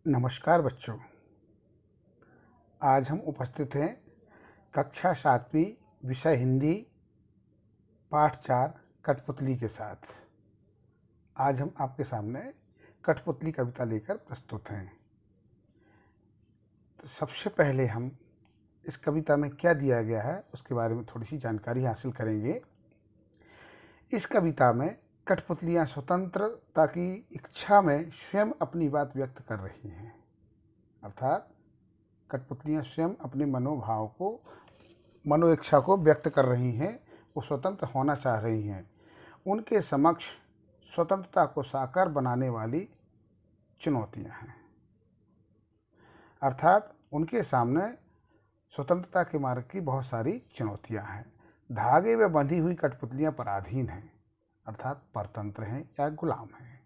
नमस्कार बच्चों। आज हम उपस्थित हैं कक्षा 7वीं विषय हिंदी पाठ 4 कठपुतली के साथ। आज हम आपके सामने कठपुतली कविता लेकर प्रस्तुत हैं। तो सबसे पहले हम इस कविता में क्या दिया गया है उसके बारे में थोड़ी सी जानकारी हासिल करेंगे। इस कविता में कठपुतलियाँ स्वतंत्रता की इच्छा में स्वयं अपनी बात व्यक्त कर रही हैं। अर्थात कठपुतलियाँ स्वयं अपने मनोइच्छा को व्यक्त कर रही हैं। वो स्वतंत्र होना चाह रही हैं। उनके समक्ष स्वतंत्रता को साकार बनाने वाली चुनौतियाँ हैं। अर्थात उनके सामने स्वतंत्रता के मार्ग की बहुत सारी चुनौतियाँ हैं। धागे में बंधी हुई कठपुतलियाँ पराधीन हैं, अर्थात परतंत्र हैं या गुलाम हैं।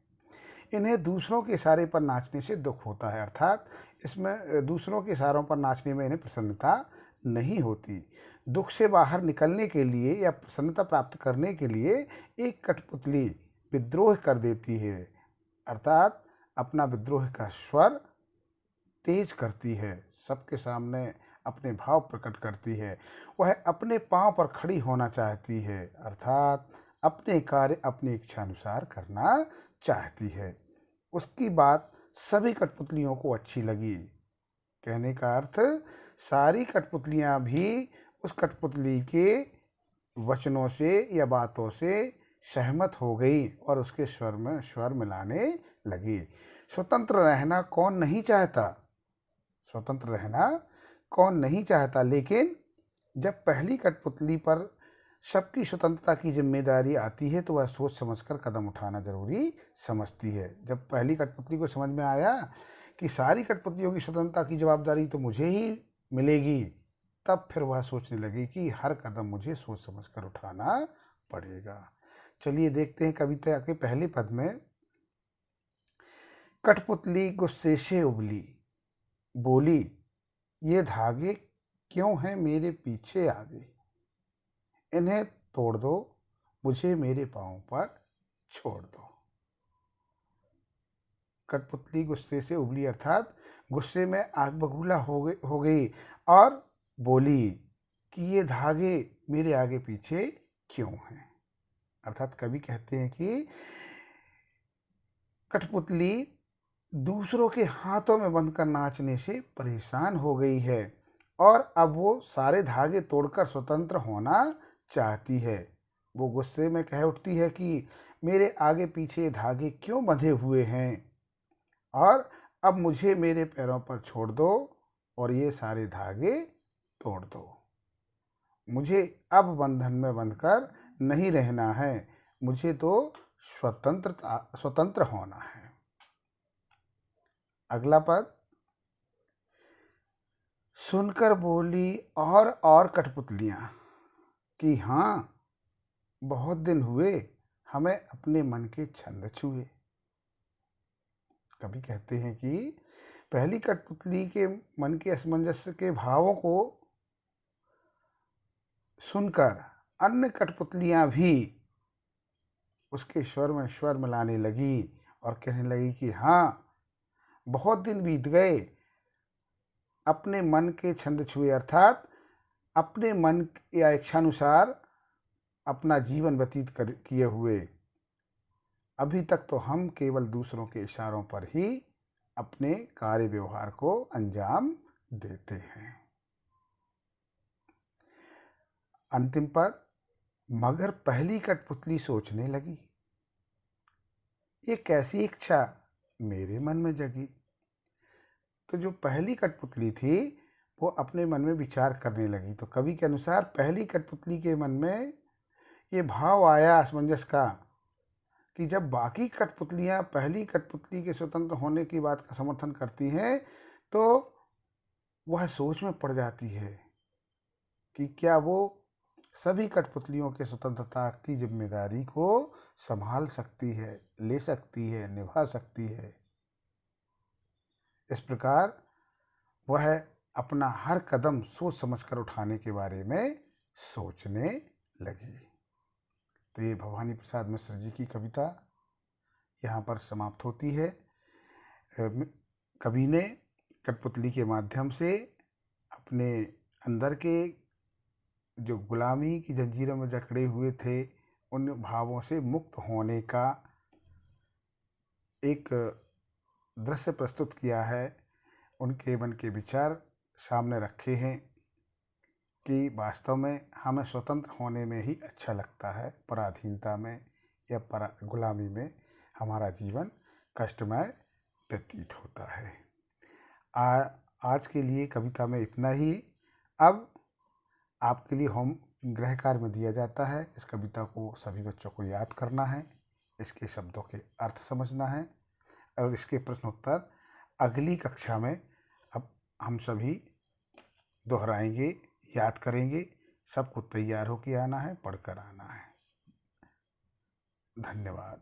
इन्हें दूसरों के इशारे पर नाचने से दुख होता है, अर्थात इसमें दूसरों के इशारों पर नाचने में इन्हें प्रसन्नता नहीं होती। दुख से बाहर निकलने के लिए या प्रसन्नता प्राप्त करने के लिए एक कठपुतली विद्रोह कर देती है, अर्थात अपना विद्रोह का स्वर तेज करती है, सबके सामने अपने भाव प्रकट करती है। वह अपने पांव पर खड़ी होना चाहती है, अर्थात अपने कार्य अपनी इच्छा अनुसार करना चाहती है। उसकी बात सभी कठपुतलियों को अच्छी लगी। कहने का अर्थ, सारी कठपुतलियाँ भी उस कठपुतली के वचनों से या बातों से सहमत हो गई और उसके स्वर में स्वर मिलाने लगी। स्वतंत्र रहना कौन नहीं चाहता, स्वतंत्र रहना कौन नहीं चाहता, लेकिन जब पहली कठपुतली पर सबकी स्वतंत्रता की जिम्मेदारी आती है तो वह सोच समझकर कदम उठाना जरूरी समझती है। जब पहली कठपुतली को समझ में आया कि सारी कठपुतलियों की स्वतंत्रता की जवाबदारी तो मुझे ही मिलेगी, तब फिर वह सोचने लगी कि हर कदम मुझे सोच समझकर उठाना पड़ेगा। चलिए देखते हैं कविता के पहले पद में। कठपुतली गुस्से से उबली, बोली, ये धागे क्यों हैं मेरे पीछे आगे, इन्हें तोड़ दो, मुझे मेरे पांव पर छोड़ दो। कठपुतली गुस्से से उबली, अर्थात गुस्से में आग बबूला हो गई और बोली कि ये धागे मेरे आगे पीछे क्यों हैं। अर्थात कवि कहते हैं कि कठपुतली दूसरों के हाथों में बंधकर नाचने से परेशान हो गई है और अब वो सारे धागे तोड़कर स्वतंत्र होना चाहती है। वो गुस्से में कह उठती है कि मेरे आगे पीछे धागे क्यों बंधे हुए हैं और अब मुझे मेरे पैरों पर छोड़ दो और ये सारे धागे तोड़ दो। मुझे अब बंधन में बंधकर नहीं रहना है, मुझे तो स्वतंत्र होना है। अगला पद, सुनकर बोली और कठपुतलियाँ कि हाँ, बहुत दिन हुए हमें अपने मन के छंद छुए। कवि कहते हैं कि पहली कठपुतली के मन के असमंजस के भावों को सुनकर अन्य कठपुतलियाँ भी उसके स्वर में स्वर मिलाने लगी और कहने लगी कि हाँ, बहुत दिन बीत गए, अपने मन के छंद छुए, अर्थात अपने मन या इच्छानुसार अपना जीवन व्यतीत किए हुए। अभी तक तो हम केवल दूसरों के इशारों पर ही अपने कार्य व्यवहार को अंजाम देते हैं। अंतिम पद, मगर पहली कठपुतली सोचने लगी, ये कैसी इच्छा मेरे मन में जगी। तो जो पहली कठपुतली थी वो अपने मन में विचार करने लगी। तो कवि के अनुसार पहली कठपुतली के मन में ये भाव आया असमंजस का कि जब बाकी कठपुतलियाँ पहली कठपुतली के स्वतंत्र होने की बात का समर्थन करती हैं तो वह सोच में पड़ जाती है कि क्या वो सभी कठपुतलियों के स्वतंत्रता की जिम्मेदारी को संभाल सकती है, ले सकती है, निभा सकती है। इस प्रकार वह अपना हर कदम सोच समझकर उठाने के बारे में सोचने लगी। तो ये भवानी प्रसाद मिश्र जी की कविता यहाँ पर समाप्त होती है। कवि ने कठपुतली के माध्यम से अपने अंदर के जो गुलामी की जंजीरों में जकड़े हुए थे उन भावों से मुक्त होने का एक दृश्य प्रस्तुत किया है। उनके मन के विचार सामने रखे हैं कि वास्तव में हमें स्वतंत्र होने में ही अच्छा लगता है, पराधीनता में या गुलामी में हमारा जीवन कष्टमय व्यतीत होता है। आज के लिए कविता में इतना ही। अब आपके लिए होम गृह कार्य में दिया जाता है, इस कविता को सभी बच्चों को याद करना है, इसके शब्दों के अर्थ समझना है और इसके प्रश्नोत्तर अगली कक्षा में अब हम सभी दोहराएंगे, याद करेंगे। सबको तैयार होकर आना है, पढ़कर आना है। धन्यवाद।